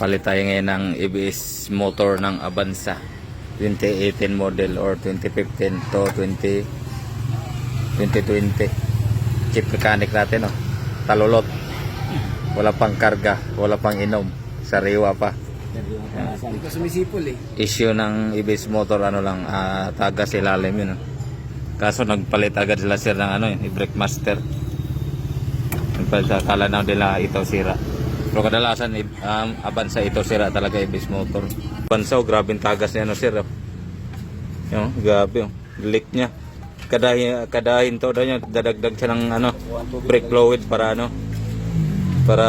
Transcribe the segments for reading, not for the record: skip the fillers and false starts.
Papalit tayo ngayon ng ABS motor ng Avanza 2018 model or 2015 to 2020. Chip mechanic natin, oh. Talulot. Wala pang karga, wala pang inom. Sariwa pa. Hindi ka sumisipol eh. Issue ng ABS motor ano lang, tagas ilalim yun, oh. Kaso nagpalit agad sila sir ng ano, brake master. Nagpalit, akala na nila ito sira. Pero kadalasan Avanza ito sira talaga ABS motor. Avanza, oh, grabing tagas niya, no sir. Yung grabe, oh. Leak niya. Kada hinto daw niya dadagdag siya ng ano, brake fluid para ano, para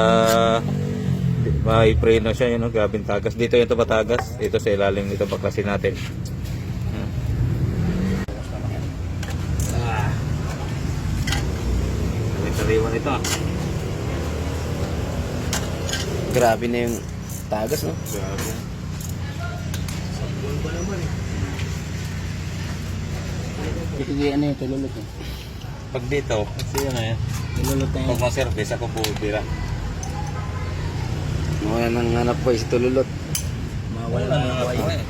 may preno siya, yun, no? Grabing tagas. Dito yung tagas, ito sa ilalim nito baklasin natin. Sariwan ito. Grabe na yung tagas, no? Grabe. Sabon ba naman eh. Sige, ano yung tululot eh. Pag dito, kasi yun na yan. Tululot na Pag yun. ma-service ako bubira. Mawala nang hanap po si tululot. Mawala na ang buhay.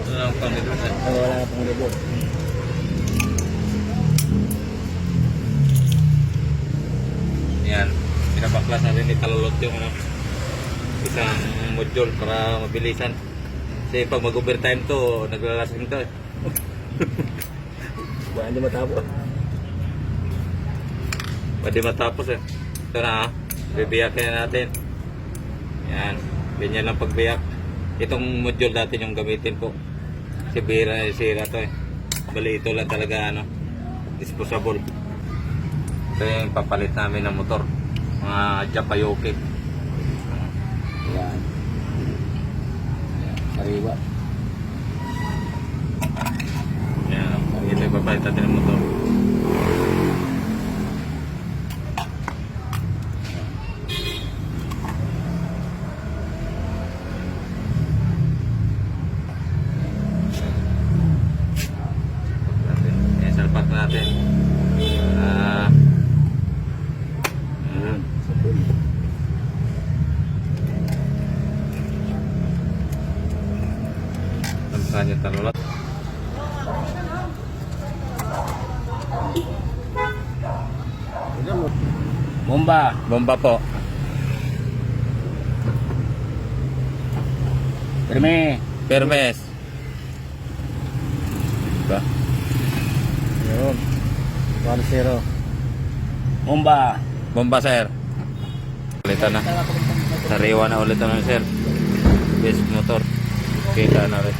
Wala nang pang-libot. Mawala na pang libot. Yan. Pinabaklas na rin italulot yung ano, isang module para mabilisan. Kasi pag mag-overtime to, naglalasing to eh. Wala hindi matapos. Pwede matapos eh. Ito na, bibiyakin na natin. Yan. Ganyan lang pagbiyak. Itong module natin yung gamitin po. Si sira to eh. Bali ito lang talaga ano, disposable. Ito yung papalit namin ng motor. Mga Japayoke. Yan. Sariwa. Yan. Ito yung papalit natin ng motor. Salpak natin. Saan yung talulot? Bomba. Bomba po. Perme. Permes. Diba? Yun. 1-0. Bomba. Bomba sir. Ulitan na. Sariwa na ulit na sir. Base motor. Kita na rin.